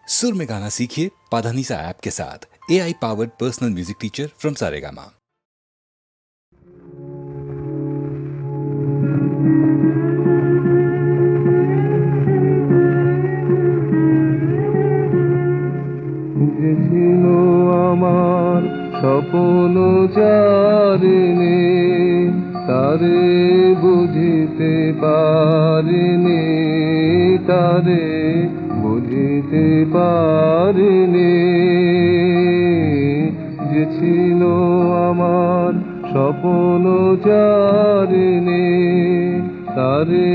सुर में गाना सीखिए पाधानीसा ऐप के साथ। AI powered personal music teacher from Saregama. যে ছিল আমার স্বপ্ন চারিণী, তারে বুঝিতে পারিনি, তারে বুঝিতে পারিনি। যে ছিল আমার স্বপ্ন চারিণী, তারে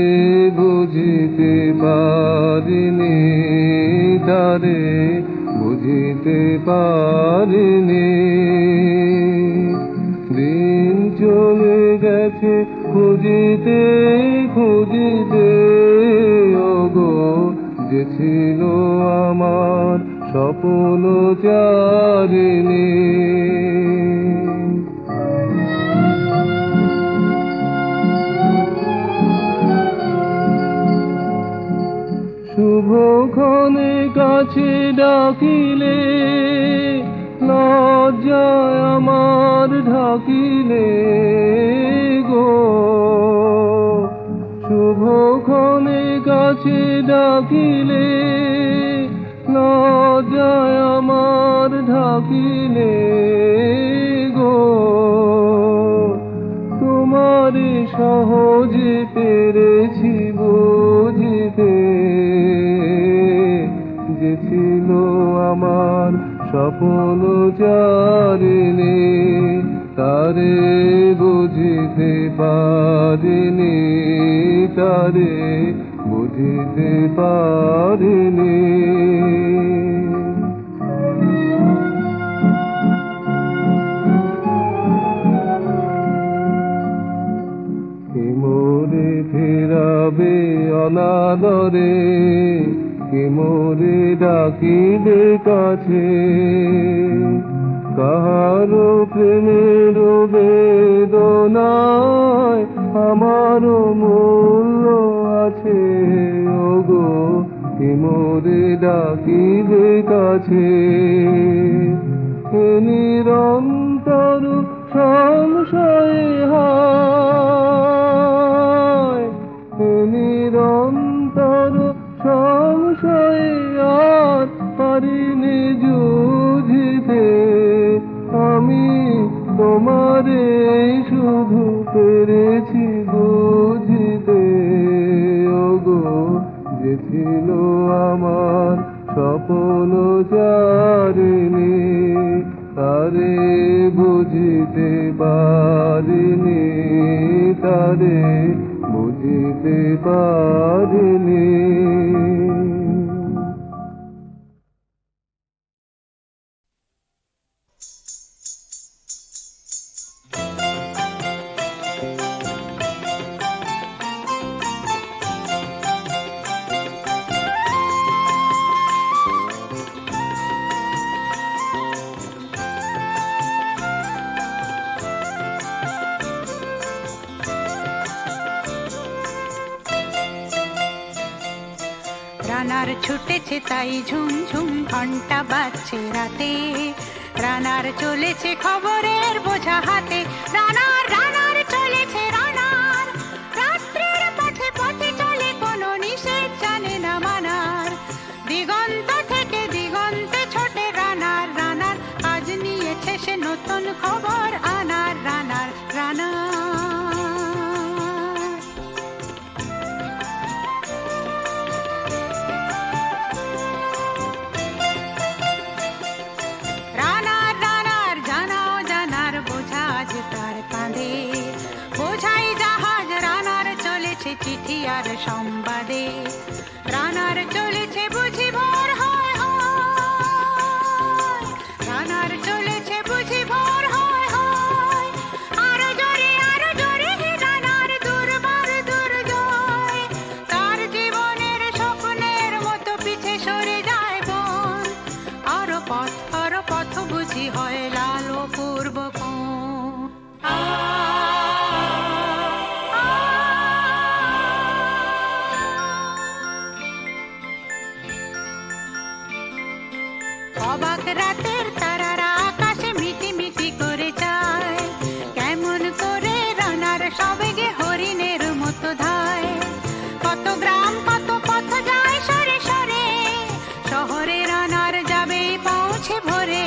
বুঝিতে পারিনি, তারে বুঝিতে পারিনি। দিন চলে গেছে খুঁজিতে খুঁজিতে, ওগো যে ছিল আমার স্বপ্ন চারিণী। শুভক্ষণে কাছে ডাকিলে, লজ্জায় আমার ঢাকিলে গো। শুভক্ষণে কাছে ডাকিলে, লজ্জায় আমার ঢাকিলে গো। তোমারে সহজে পেরেছি বুঝিতে, যে ছিল আমার স্বপ্ন চারিণী, তারে বুঝিতে পারিনি, তারে বুঝিতে পারিনি। কে মোরে ফেরাবে অনাদরে, কে মোরে ডাকিবে কাছে। কাহারো প্রেমের বেদনায় আমারও মূল্য আছে, ওগো কে মোরে ডাকিবে কাছে। কে নিরন্তর সংশয়ে হায়, কে নিরন্তর সংশয়ে আর পারিনি যুঝিতে। আমি তোমারে শুধু পেরেছি বুঝিতে, ওগো যে ছিল আমার স্বপ্ন চারিণী, তারে বুঝিতে পারিনি, তারে বুঝিতে পারিনি। রানার ছুটেছে তাই ঝুমঝুম ঘন্টা বাজছে রাতে, রানার চলেছে খবরের বোঝা হাতে। রানার রানার চলেছে রানার, রাত্রের পথে পথে চলে কোনো নিষেধ জানে না মানার। দিগন্ত থেকে দিগন্তে ছোটে রানার, রানার আজ নিয়েছে সে নতুন খবর আনার। রানার রানার চিঠি আর সংবাদে। রানার চলেছে বুঝি ভোর হয় হয়, রানার চলেছে বুঝি ভোর হয় হয়। আরো জোরে রানার দুর্বার দুর্জয়, তার জীবনের স্বপ্নের মতো পিছে সরে যায় বন। আরো পথ বুঝি হয় লাল ও পূর্ব কোণ। অবাক রাতের তারারা আকাশে মিটি মিটি করে যায়, কেমন করে রানার সবেগে হরিণের মতো ধায়। কত গ্রাম কত পথ যায় সরে সরে, শহরে রানার যাবে পৌঁছে ভোরে।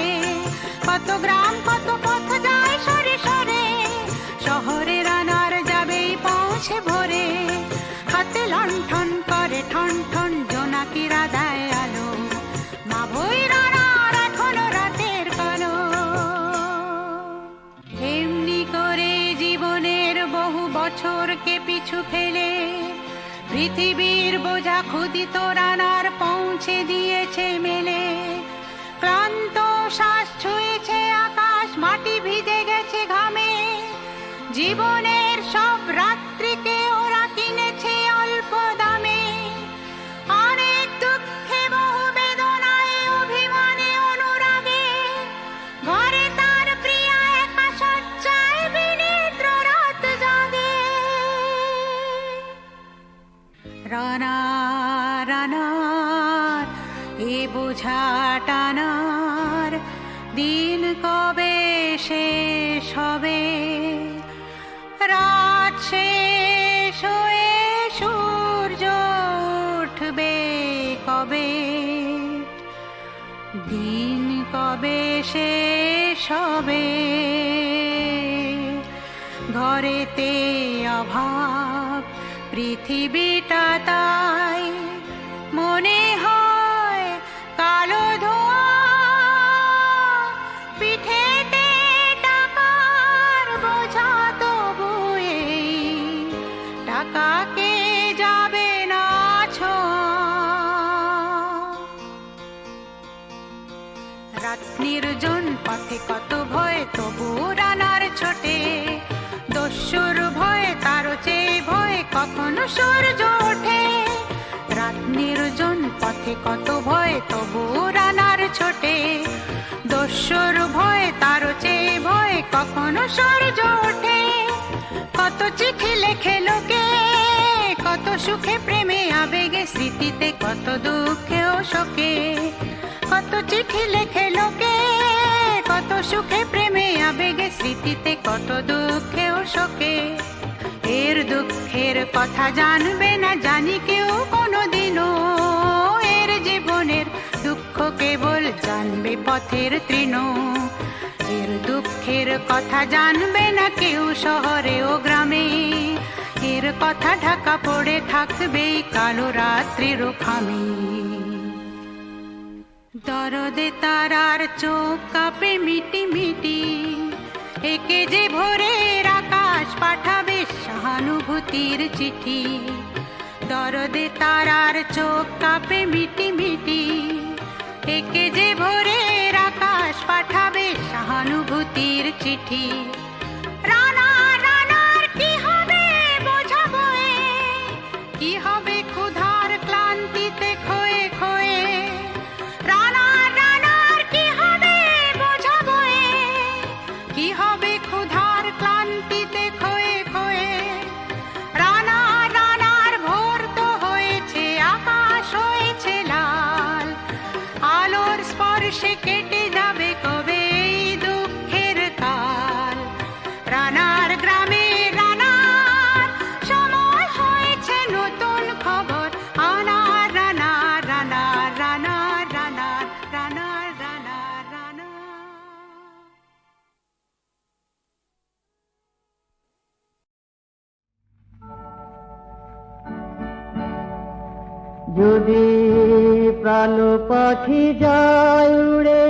কত গ্রাম কত পথ যায় সরে সরে, শহরে রানার যাবে পৌঁছে ভোরে। হাতে লণ্ঠন করে ঠন ঠন জোনাকিরা দেয় আলো, মা বই রানার এখনো রাতের কালো। এমনি করে জীবনের বহু বছরকে পিছু ফেলে পৃথিবীর বোঝা ক্ষুদিত রানার পৌঁছে দিয়েছে মেলে। ক্লান্ত শ্বাস ছুঁয়েছে আকাশ, মাটি ভিজে গেছে ঘামে। জীবনের সব রাত্রিকে ওরা কিনেছে অল্প দামে। অনেক দুঃখে বহু বেদনায় অভিমানে অনুরাগে, ঘরে তার প্রিয়া একা শয্যায় বিনিদ্র রাত জাগে। রানা রানার এ বোঝা টানার দিন কবে শেষ হবে? রাত শেষ হয়ে সূর্য উঠবে কবে? দিন কবে শেষ হবে? ঘরেতে অভাব পৃথিবীটা তাই মনে হয় কালো ধোঁয়া। পিঠেতে টাকার বোঝা তবু এই টাকাকে যাবে না ছোঁয়া। রাত নির্জন পথে কত ভয় তবু রানার ছোটে, দস্যুর ভয় তার চেয়ে ভয় কখনো সূর্য ওঠে। রাত নির্জন পথে কত ভয় তবু রানার ছোটে, দস্যুর ভয় তার চেয়ে ভয় কখনো সূর্য ওঠে। কত চিঠি লেখে লোকে, কত সুখে প্রেমে আবেগে স্মৃতিতে, কত দুঃখে ও শোকে। কত চিঠি লেখে লোকে, কত সুখে প্রেমে আবেগে স্মৃতিতে, কত দুঃখে ও শোকে। এর দুঃখের কথা জানবে না জানি কেউ কোনোদিনও, এর জীবনের দুঃখ কেবল জানবে পথের তৃণ। এর দুঃখের কথা জানবে না কেউ শহরে ও গ্রামে, এর কথা ঢাকা পড়ে থাকবে কালো রাত্রির খামে। দরদে তারার চোখ কাঁপে মিটি মিটি, একে যে ভোরের আকাশ পাঠাবে সহানুভূতির চিঠি। দরদে তারার চোখ কাঁপে মিটি মিটি, একে যে ভোরের আকাশ পাঠাবে সহানুভূতির চিঠি। রানা রানার কি হবে বোঝাবো, কি হবে ক্ষুধার ক্লান্তিতে খয়ে খয়ে। রানা রানার কি হবে বোঝাবো, কি হবে ক্ষুধার ক্লান্তিতে খয়ে খয়ে। রানা রানার ভোর তো হয়েছে, আকাশ হয়েছে লাল, আলোর স্পর্শে কেটে যাবে কবে এই দুঃখের কাল। রানার গ্রামে রানার সময় হয়েছে নতুন খবর আনার। রানার রানার রানার রানার রানার রানার রানার। যদি প্রাণ পাখি যায় উড়ে,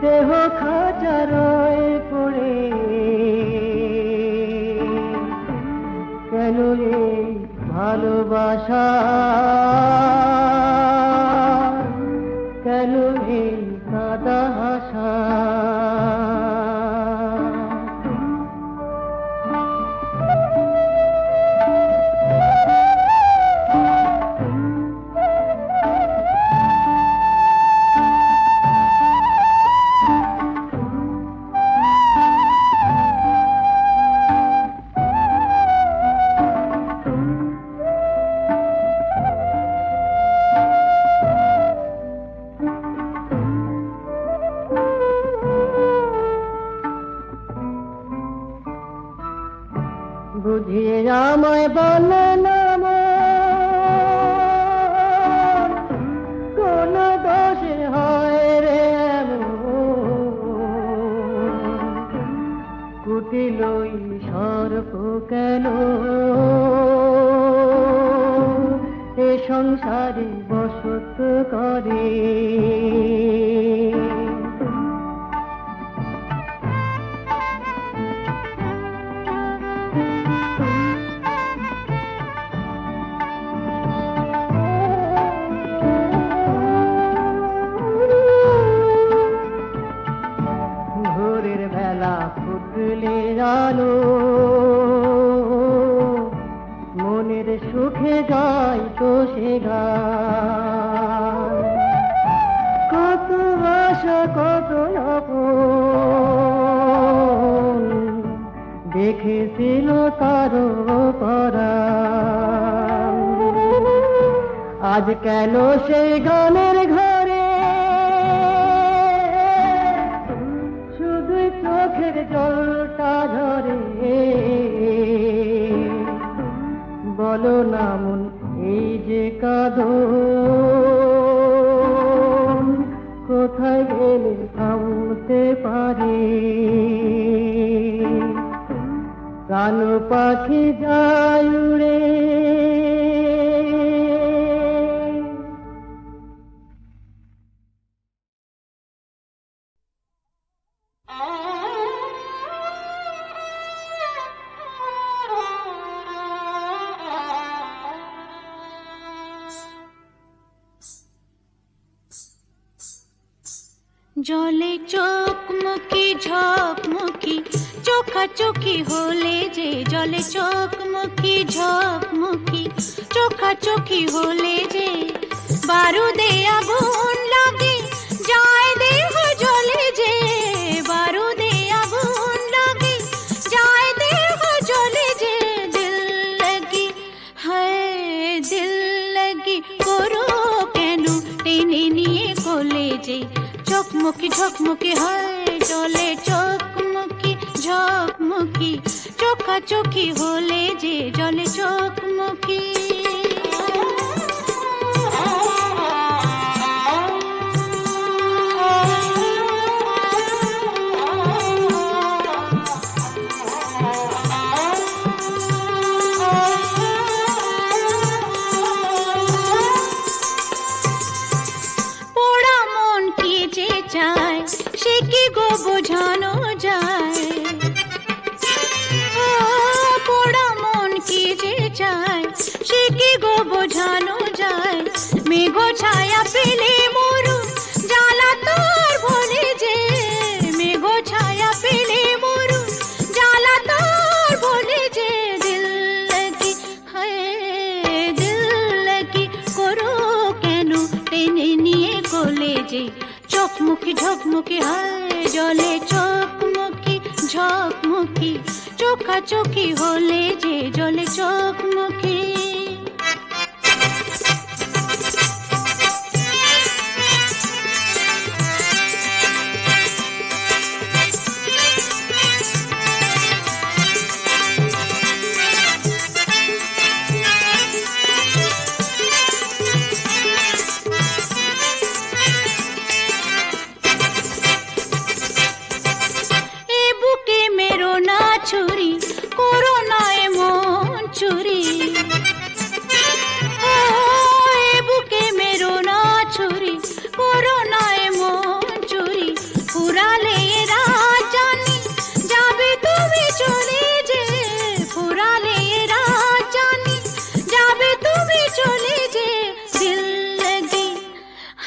দেহ খাঁচা রয় পড়ে, কেন এই ভালোবাসা, কেন এই কাঁদা হাসা। আমায় বলে না মন, কোন দোষে হয় রে এমন? কুটিল সর্প কেন এ সংসারে বসত করে? ভোরের বেলা ফুটলে আলো মনের সুখে গাই তো সে গান। কত আশা কত আপন দেখেছিল তার পরাণ। আজ কেন সেই গানের ঘরে শুধু চোখের জলটা ঝরে? বলো না মন এই যে কাঁদন কোথায় গেলে থামতে পারে? প্রাণ পাখি যায় উড়ে জলে চোখমুখী ঝকমুখী চোখাচোখি হলে যে, জলে চোখমুখী ঝকমুখী চোখাচোখি হলে যে, বারুদে আগুন লাগে যায় দেহ জলে যে, বারুদে আগুন লাগে যায় দেহ জলে যে। দিল লাগি হায় দিল লাগি করো কেন টেনে নিয়ে কোলে যে, চোখমুখী ঝকমুখী হয় জলে চোখমুখী ঝকমুখী চোখাচোখি হলে যে, জলে চোখমুখী। সে কি গো বোঝানো যায়? ও পোড়া মন কি যে চায় সে কি গো বোঝানো যায়? মেঘ ছায়া পেলে মরু জ্বালা তোর ভোলে যে, মেঘ ছায়া পেলে মরু জ্বালা তোর ভোলে যে। দিল লাগি হায় দিল লাগি করো কেন টেনে নিয়ে কোলে যে, চোখমুখী ঝকমুখী হয় জলে চোখমুখী ঝকমুখী চোখাচোখি হলে যে, জলে চোখমুখী। ছুরি করো না এমন চুরি, ও বুকে মেরো না ছুরি করো না এমন চুরি। ফুরালে রাজানি যাবে তুমি চলে যে, ফুরালে রাজানি যাবে তুমি চলে যে। দিল লাগি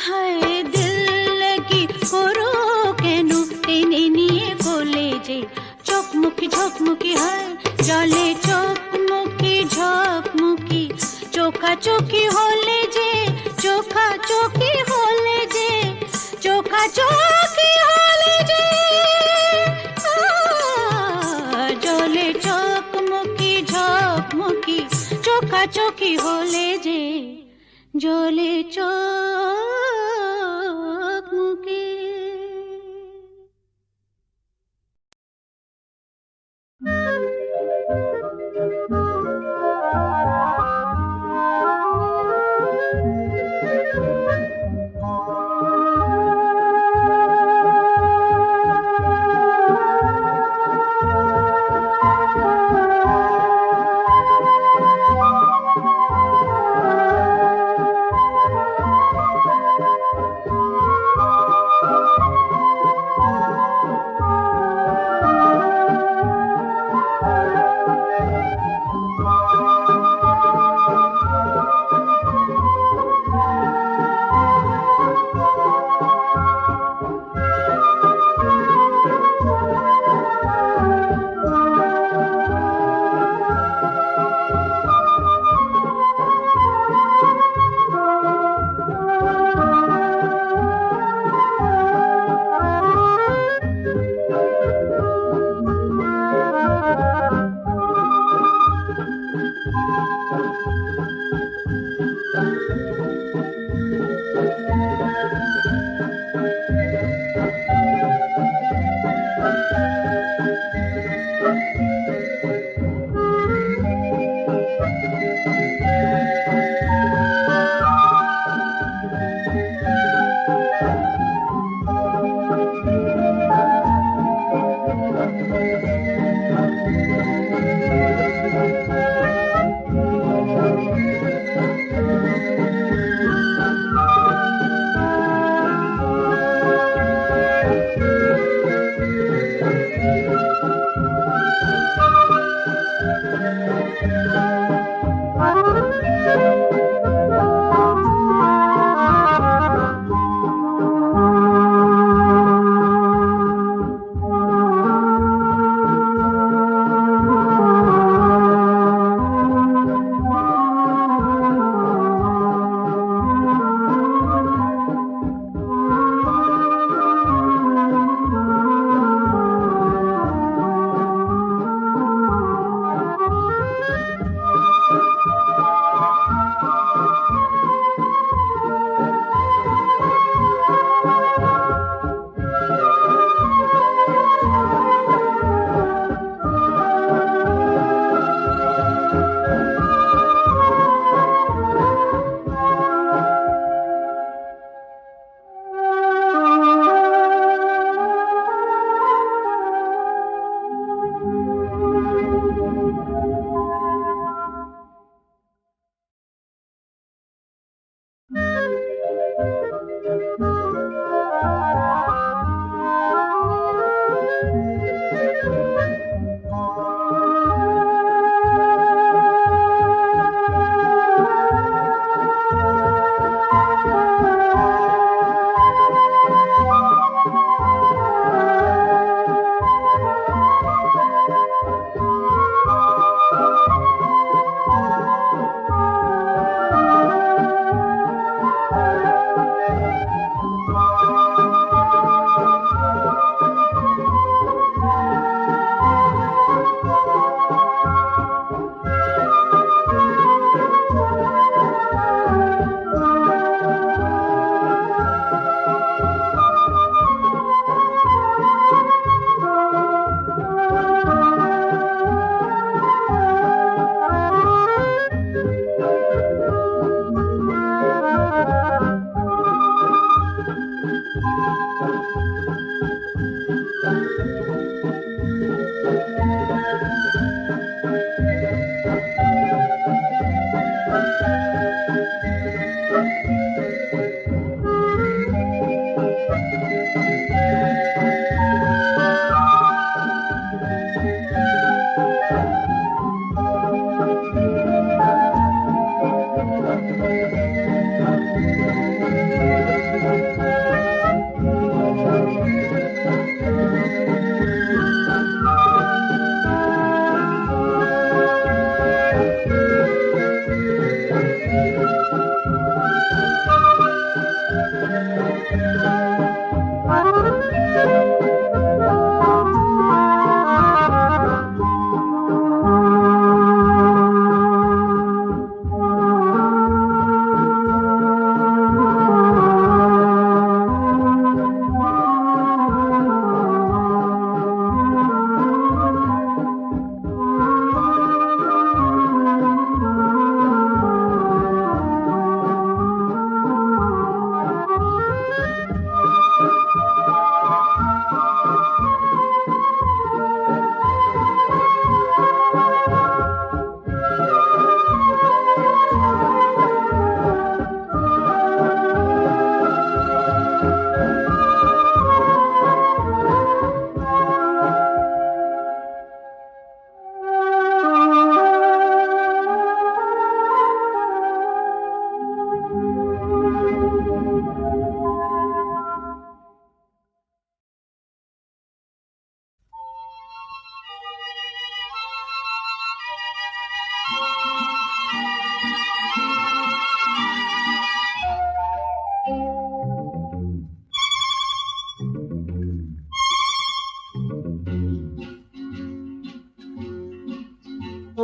হায় দিল লাগি করো কেন টেনে নিয়ে কোলে যে, চোখমুখী ঝকমুখী হয় জলে চোখমুখী ঝকমুখী চোখাচোখি হলে যে, চোখাচোখি হলে যে, চোখাচোখি হলে যে। জলে চোখমুখী ঝকমুখী চোখাচোখি হলে যে, জলে চোখমুখী।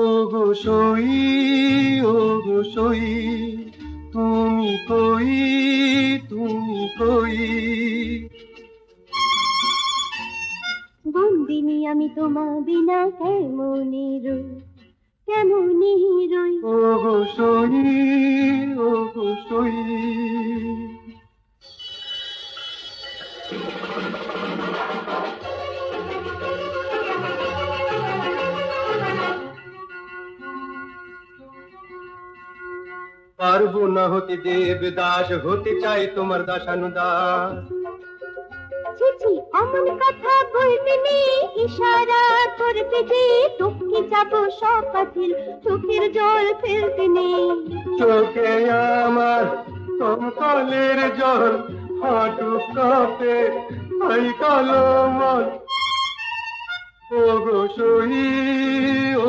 ওগো সই, ওগো সই, তুমি কই, তুমি কই। বন্দিনী আমি তোমার বিনা কেমনি রই, কেমনি রই। ওগো সই, ওগো সই। পারবো না হতে দেবদাস, হতে চাই তোমার দাসানুদাস। চিঠি অমন কথা বলতে নেই, ইশারা করতে যে টপকে যাব সব পাতিল, চোখের জল ফেলতে নেই। চোখে আমার কমকলের জল, হাঁটু কাঁপে ভাই কালো মন। ওগো সই,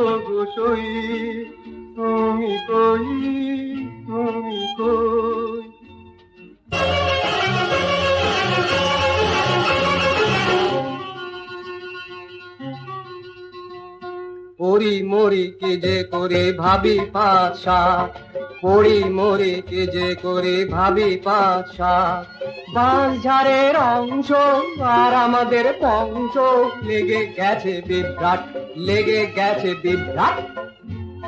ওগো সই, তুমি কই, তুমি কই। পড়ি মরি কে যে করে ভাবি পাশা, পড়ি মরি কে যে করে ভাবি পাশা। বাঁশ ঝাড়ের অংশ আর আমাদের পংশ, লেগে গেছে বিভ্রাট, লেগে গেছে বিভ্রাট।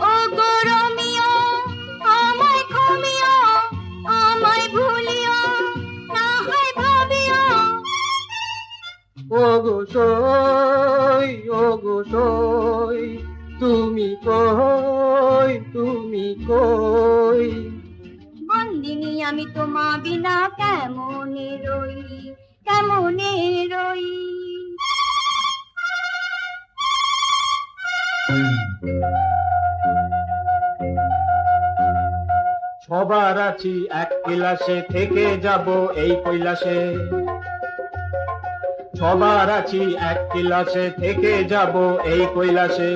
ও গো রোমিও আমায় ক্ষমিও, আমায় ভুলিও না হয় ভাবিও। ওগো সই, ওগো সই, তুমি কই, তুমি কই। বন্দিনী আমি তোমা বিনা কেমনে রই, কেমনে রই। সবার আছি এক ক্লাসে, থেকে যাব এই কৈলাসে। সবার আছি এক ক্লাসে, থেকে যাব এই কৈলাসে।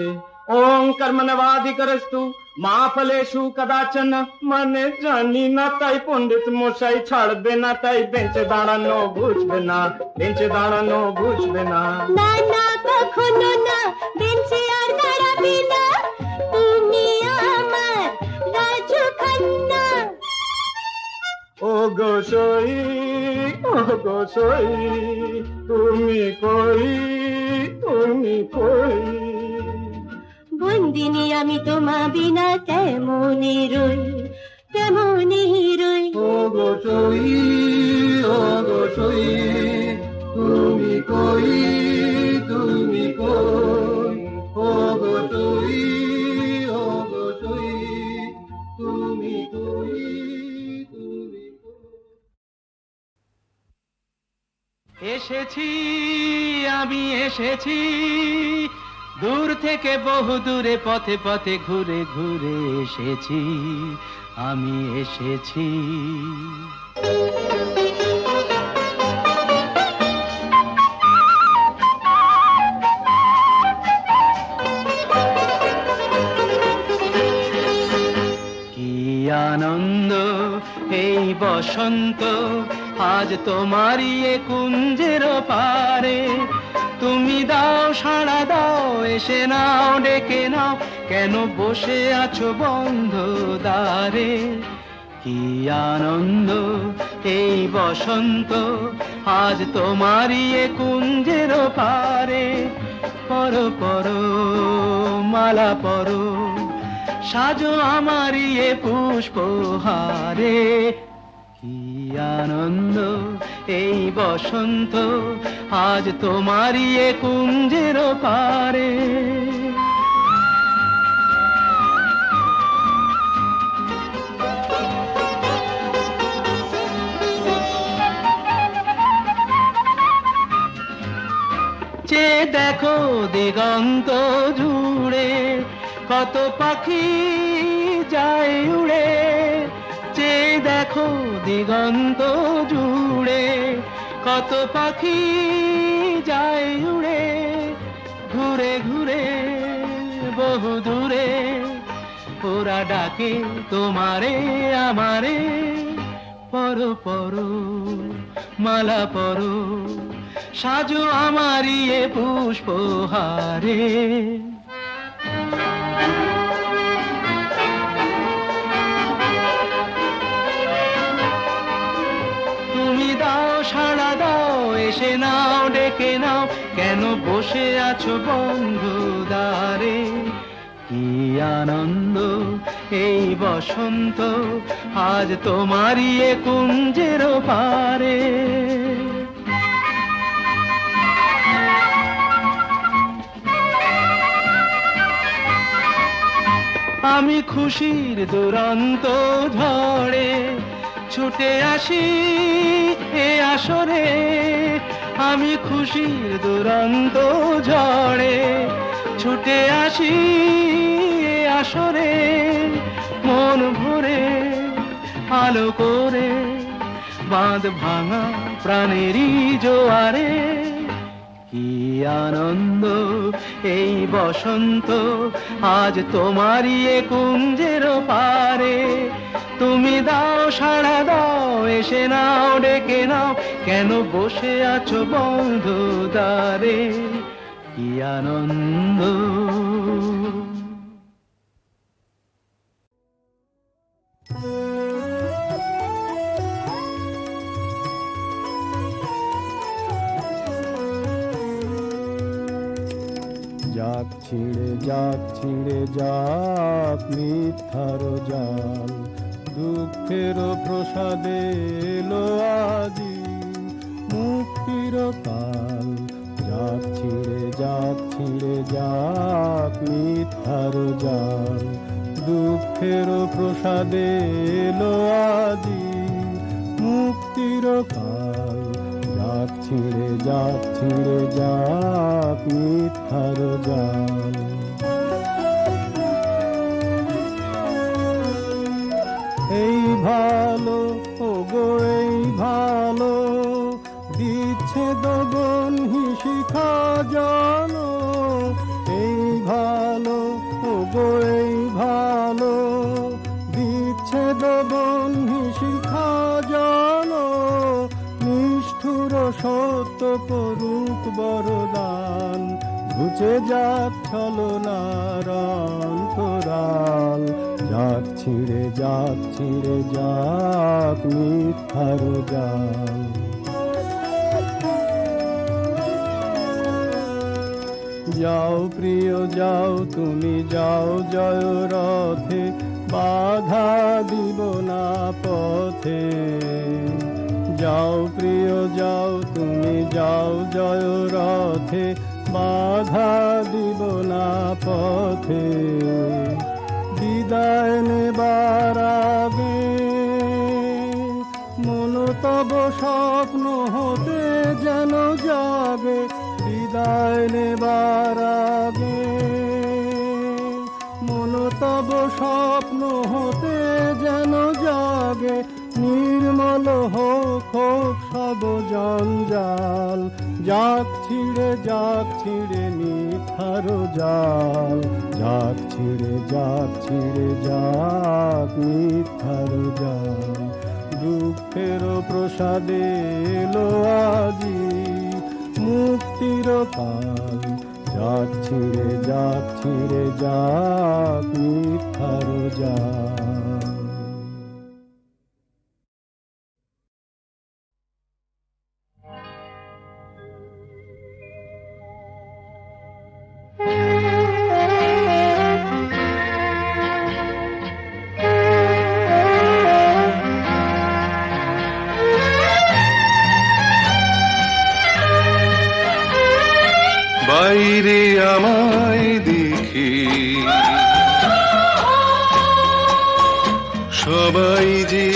ওং কর্মণবাধিকরস্তু মা ফলেষু কদাচন। মানে জানি না তাই পণ্ডিত মশাই ছাড়বে না, তাই বেঞ্চে দাঁড়ানো বুঝবে না, বেঞ্চে দাঁড়ানো বুঝবে না। না না কখনো না, বেঞ্চে আর দাঁড়াবে না, তুমি আমার রাজু খান্না। ও গোসই, ও গোসই, তুমি কই, তুমি কই। বন্দিনী আমি তোমা বিনা কেমনে রই, কেমনে রই। ও গোসই, ও গোসই, তুমি কই, তুমি কই। ও গোসই, ও গোসই, তুমি কই, তুমি কই। এসেছি, আমি এসেছি, দূর থেকে বহু দূরে, পথে পথে ঘুরে ঘুরে এসেছি, আমি এসেছি। কি আনন্দ এই বসন্ত, আজ তোমারই এ কুঞ্জের পারে। তুমি দাও সাড়া দাও, এসে নাও ডেকে নাও, কেন বসে আছো বন্ধ দ্বারে। কি আনন্দ এই বসন্ত, আজ তোমারই এ কুঞ্জের পারে। পরো পরো মালা পরো, সাজো আমারই এ পুষ্পহারে। কি আনন্দ এই বসন্ত, আজ তোমারই এ কুঞ্জের পারে। চেয়ে দেখো দিগন্ত জুড়ে, কত পাখি যায় উড়ে। চেয়ে দেখো দিগন্ত জুড়ে, কত পাখি যায় উড়ে। ঘুরে ঘুরে বহু দূরে, ওরা ডাকে তোমারে আমারে। পরো পরো মালা পরো, সাজো আমারই এ পুষ্পহারে। তুমি দাও সাড়া দাও, এসে নাও ডেকে নাও, কেন বসে আছো বন্ধু দ্বারে। কি আনন্দ এই বসন্ত, আজ তোমারই এ কুঞ্জের পারে। আমি খুশির দুরন্ত ঝড়ে ছুটে আসি এ আসরে। আমি খুশির দুরন্ত ঝড়ে ছুটে আসি এ আসরে। মন ভরে আলো করে, বাঁধ ভাঙা প্রাণেরই জোয়ারে। কি আনন্দ এই বসন্ত, আজ তোমারই এ কুঞ্জের পারে। তুমি দাও সাড়া দাও, এসে নাও ডেকে নাও, কেন বসে আছো বন্ধু দ্বারে। কি আনন্দ। যাক ছিঁড়ে যাক ছিঁড়ে যাক মিথ্যার জাল, দুঃখের প্রসাদে এলো আজি মুক্তির কাল। যাক ছিঁড়ে যাক মিথ্যার জাল, দুঃখের প্রসাদে এলো আজি মুক্তির কাল। যাক ছিঁড়ে যাক মিথ্যার জাল। এই ভালো ওগো এই ভালো, দিচ্ছে দবন শিখা জানো। এই ভালো ওগো এই ভালো, দিচ্ছে দবন শিখা জানো। নিষ্ঠুর সত্য করুক বরদান, ঘুচে যাক ছলনার অন্তরাল। যাক ছিঁড়ে যাক মিথ্যার জাল। যাও প্রিয় যাও তুমি যাও জয় রথে, বাধা দিব না পথে। যাও প্রিয় যাও তুমি যাও জয় রথে, বাধা দিব না পথে। বিদায় নেবার আগে মন তব স্বপ্ন হতে যেন জাগে। বিদায় নেবার আগে মন তব স্বপ্ন হতে যেন জাগে। নির্মল হোক সব জঞ্জাল, যাক ছিঁড়ে মিথ্যার জাল। যাক ছিঁড়ে যাক মিথ্যার জাল। দুঃখের প্রসাদে এলো আজি মুক্তির কাল। যাক ছিঁড়ে যাক মিথ্যার জাল। বাইরে আমায় দেখে সবাই যে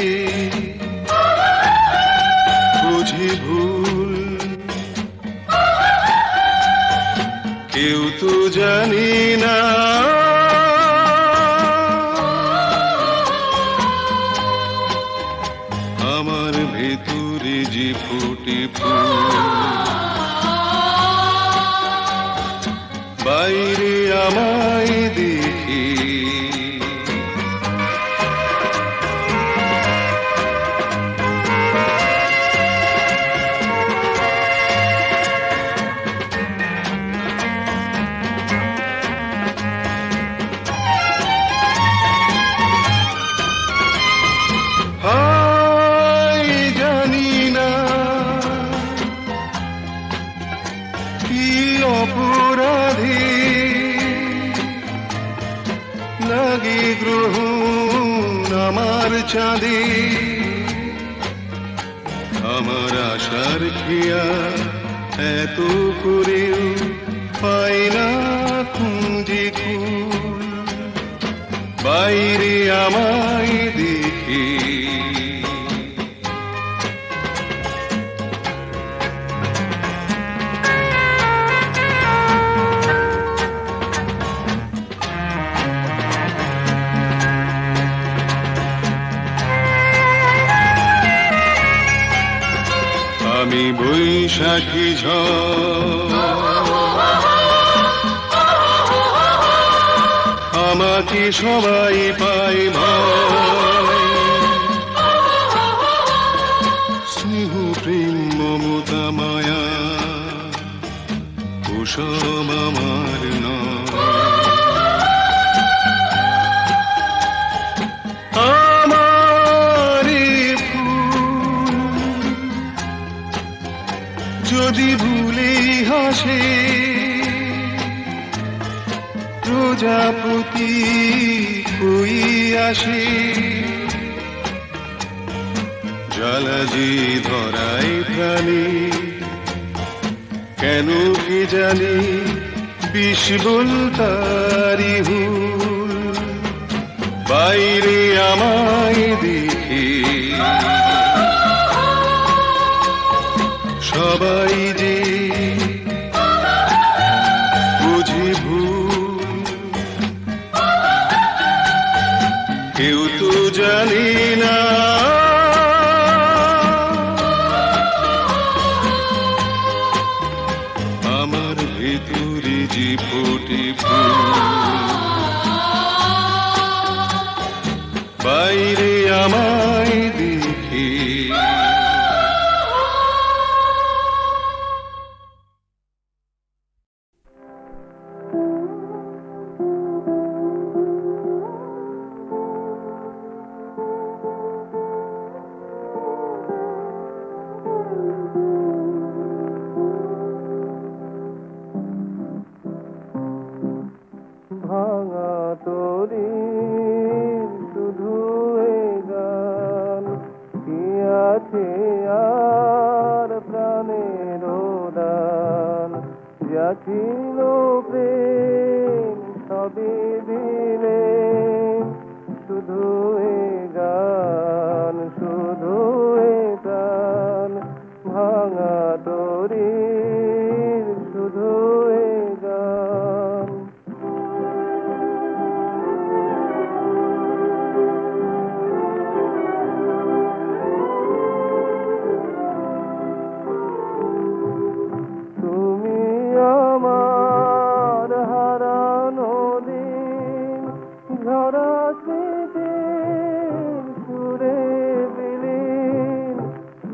বুঝে ভুল, কেউ তো জানি না আমার ভেতরে যে ফুটে ফুল। বাইরে আমায় দেখে জানি না কি অপরাধী লাগে গ্রহণ আমার চাঁদে। আমার আশার খেয়া এত করেও পায় না খুঁজে কুল। বাইরে আমায় দেখে আমি বৈশাখী ঝড়, আমাকে সবাই পায় ভয়। স্নেহ প্রেম মমতা মায়া ওসব আমার নয়। আমারে ফুল যদি ভুলে হাসে, প্রজাপতি কই আসে। জ্বালাজি ধরাই প্রাণী কেন কি জানি, বিষ বলতারি হুল। বাইরে আমায় দেখে সবাই যে বুঝি ভুল, কেউ তো জানি না আমার ভেতরে যে ফোটে ফুল, বাইরে আমায় দেখে ভাঙা তরি শুধু এ গান, কি আছে আর প্রাণের দান, যা ছিল প্রেম সবই দিলে, শুধু এ গান, শুধু এ গান, ভাঙা তরি শুধু এ গান। তুমি আমার হারানো দিন, ঝরা স্মৃতির সুরে বিলীন,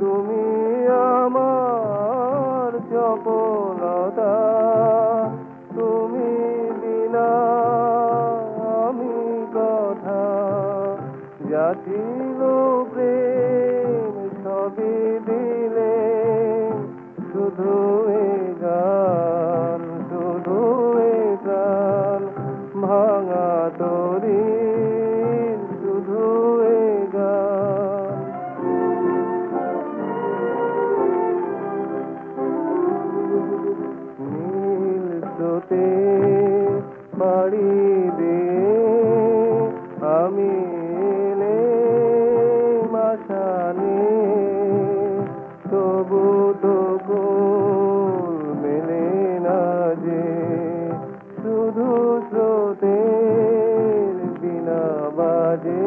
তুমি আমার চপলতা, তুমি বিনা আমি কথা, যা ছিল প্রেম সবই দিলে, শুধু এ গান, শুধু এ গান, ভাঙা তরি শুধু এ গান। নীল স্রোতে পাড়ি দিয়ে আমি এলেম আশা নিয়ে, তবু তো কুল মেলে না যে, শুধু স্রোতের বিনা বাজে।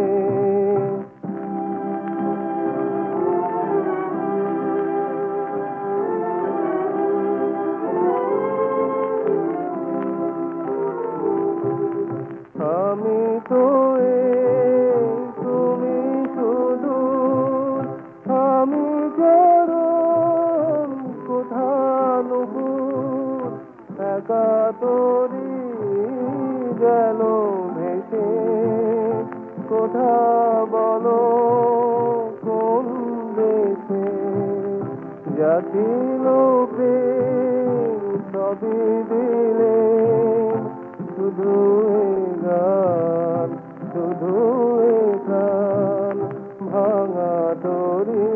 আমি তো এই, তুমি শুধু, আমি চরণ কোথানুভূর, একা তরি গেল ভেসে, কোথা বলো কোন দেশে, যা ছিল প্রেম সবই দিলে, শুধু এ গান, শুধু এ গান, ভাঙা তরি